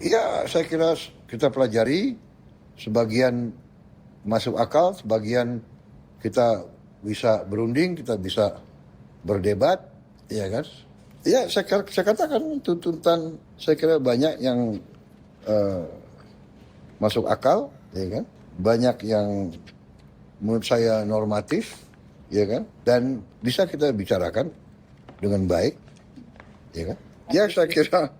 Ya, saya kira kita pelajari, sebagian masuk akal, sebagian kita bisa berunding, kita bisa berdebat, ya kan? Ya, saya katakan tuntutan, saya kira banyak yang masuk akal, ya kan? Banyak yang menurut saya normatif, ya kan? Dan bisa kita bicarakan dengan baik, ya kan? Ya, saya kira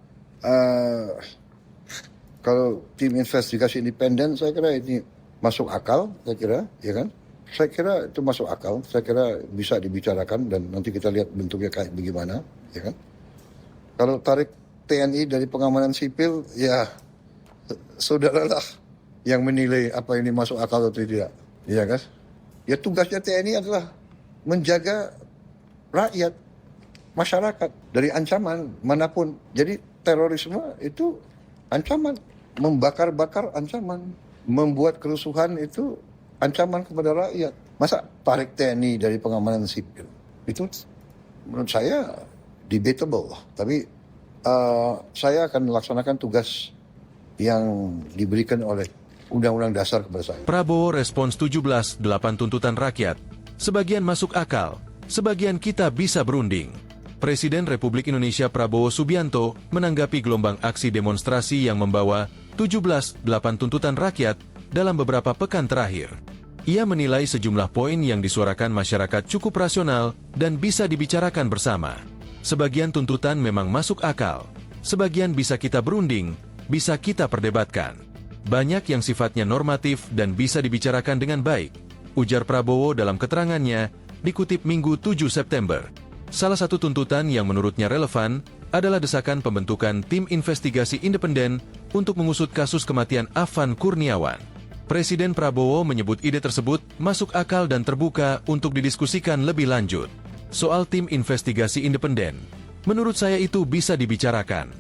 kalau tim investigasi independen, saya kira ini masuk akal, saya kira, ya kan? Saya kira itu masuk akal, saya kira bisa dibicarakan dan nanti kita lihat bentuknya kayak bagaimana, ya kan? Kalau tarik TNI dari pengamanan sipil, ya saudaralah yang menilai apa ini masuk akal atau tidak, ya kan? Ya tugasnya TNI adalah menjaga rakyat, masyarakat dari ancaman manapun. Jadi terorisme itu ancaman, membakar-bakar ancaman, membuat kerusuhan itu ancaman kepada rakyat. Masa tarik TNI dari pengamanan sipil? Itu menurut saya debatable. Tapi saya akan melaksanakan tugas yang diberikan oleh Undang-Undang Dasar kepada saya. Prabowo respons 17-8 tuntutan rakyat. Sebagian masuk akal, sebagian kita bisa berunding. Presiden Republik Indonesia Prabowo Subianto menanggapi gelombang aksi demonstrasi yang membawa 17-8 tuntutan rakyat dalam beberapa pekan terakhir. Ia menilai sejumlah poin yang disuarakan masyarakat cukup rasional dan bisa dibicarakan bersama. Sebagian tuntutan memang masuk akal, sebagian bisa kita berunding, bisa kita perdebatkan. Banyak yang sifatnya normatif dan bisa dibicarakan dengan baik, ujar Prabowo dalam keterangannya, dikutip Minggu 7 September. Salah satu tuntutan yang menurutnya relevan adalah desakan pembentukan tim investigasi independen untuk mengusut kasus kematian Afan Kurniawan. Presiden Prabowo menyebut ide tersebut masuk akal dan terbuka untuk didiskusikan lebih lanjut. Soal tim investigasi independen, menurut saya itu bisa dibicarakan.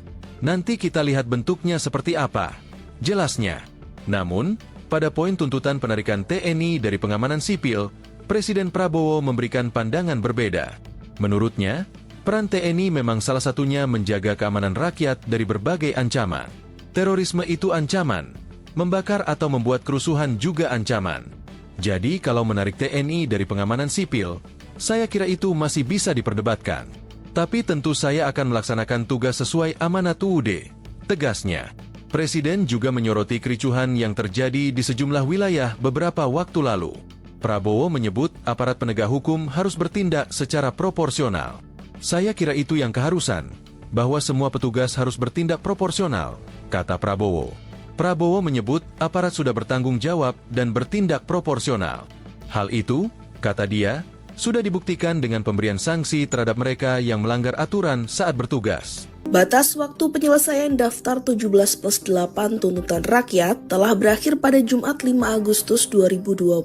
Nanti kita lihat bentuknya seperti apa, jelasnya. Namun, pada poin tuntutan penarikan TNI dari pengamanan sipil, Presiden Prabowo memberikan pandangan berbeda. Menurutnya, peran TNI memang salah satunya menjaga keamanan rakyat dari berbagai ancaman. Terorisme itu ancaman, membakar atau membuat kerusuhan juga ancaman. Jadi kalau menarik TNI dari pengamanan sipil, saya kira itu masih bisa diperdebatkan. Tapi tentu saya akan melaksanakan tugas sesuai amanat UUD, tegasnya. Presiden juga menyoroti kericuhan yang terjadi di sejumlah wilayah beberapa waktu lalu. Prabowo menyebut aparat penegak hukum harus bertindak secara proporsional. Saya kira itu yang keharusan, bahwa semua petugas harus bertindak proporsional, kata Prabowo. Prabowo menyebut aparat sudah bertanggung jawab dan bertindak proporsional. Hal itu, kata dia, sudah dibuktikan dengan pemberian sanksi terhadap mereka yang melanggar aturan saat bertugas. Batas waktu penyelesaian daftar 17+8 tuntutan rakyat telah berakhir pada Jumat 5 Agustus 2025.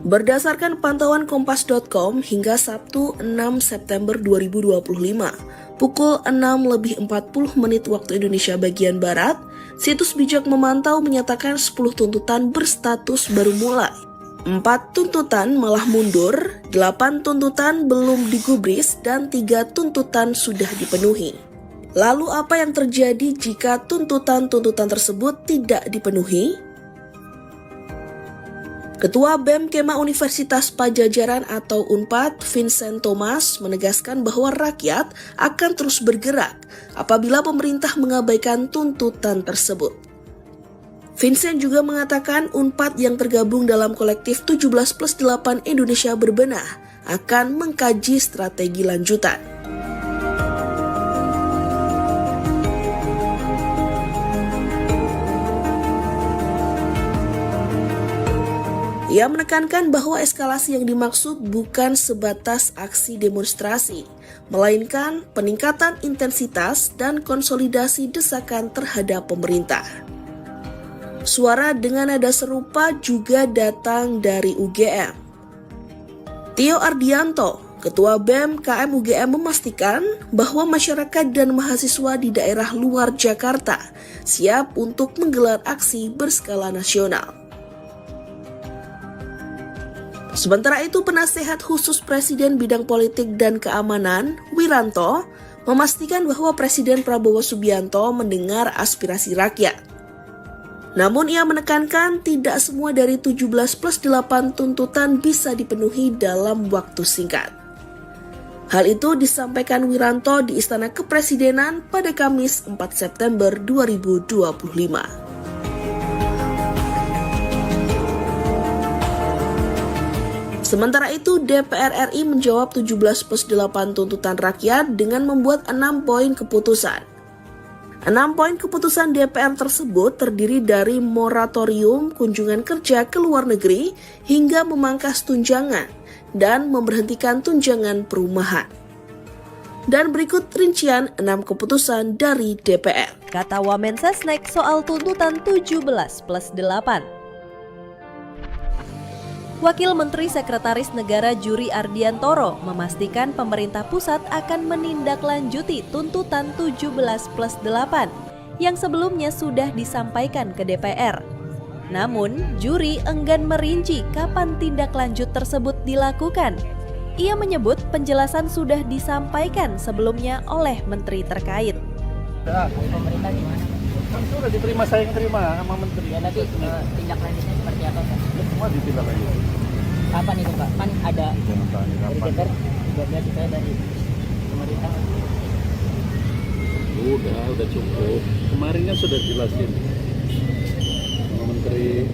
Berdasarkan pantauan kompas.com hingga Sabtu 6 September 2025, pukul 6:40 waktu Indonesia bagian Barat, situs bijak memantau menyatakan 10 tuntutan berstatus baru mulai. 4 tuntutan malah mundur, 8 tuntutan belum digubris, dan 3 tuntutan sudah dipenuhi. Lalu apa yang terjadi jika tuntutan-tuntutan tersebut tidak dipenuhi? Ketua BEM Kema Universitas Padjadjaran atau UNPAD, Vincent Thomas, menegaskan bahwa rakyat akan terus bergerak apabila pemerintah mengabaikan tuntutan tersebut. Vincent juga mengatakan UNPAD yang tergabung dalam kolektif 17+8 Indonesia Berbenah akan mengkaji strategi lanjutan. Ia menekankan bahwa eskalasi yang dimaksud bukan sebatas aksi demonstrasi, melainkan peningkatan intensitas dan konsolidasi desakan terhadap pemerintah. Suara dengan nada serupa juga datang dari UGM. Tio Ardianto, Ketua BEM KM UGM, memastikan bahwa masyarakat dan mahasiswa di daerah luar Jakarta siap untuk menggelar aksi berskala nasional. Sementara itu, Penasehat Khusus Presiden Bidang Politik dan Keamanan, Wiranto, memastikan bahwa Presiden Prabowo Subianto mendengar aspirasi rakyat. Namun ia menekankan tidak semua dari 17+8 tuntutan bisa dipenuhi dalam waktu singkat. Hal itu disampaikan Wiranto di Istana Kepresidenan pada Kamis 4 September 2025. Sementara itu, DPR RI menjawab 17+8 tuntutan rakyat dengan membuat 6 poin keputusan. 6 poin keputusan DPR tersebut terdiri dari moratorium kunjungan kerja ke luar negeri hingga memangkas tunjangan dan memberhentikan tunjangan perumahan. Dan berikut rincian 6 keputusan dari DPR. Kata Wamensesnek soal tuntutan 17+8. Wakil Menteri Sekretaris Negara Juri Ardiantoro memastikan pemerintah pusat akan menindaklanjuti tuntutan 17+8 yang sebelumnya sudah disampaikan ke DPR. Namun, Juri enggan merinci kapan tindak lanjut tersebut dilakukan. Ia menyebut penjelasan sudah disampaikan sebelumnya oleh menteri terkait. Pemerintah gimana? Sudah diterima, saya yang terima sama menteri. Ya nanti tindak lanjutnya seperti apa Pak? Semua ditindak lanjut. Kapan itu Pak? Kan ada dari DPR juga berarti saya dari pemerintah. Udah cukup. Kemarin kan sudah jelasin sama menteri.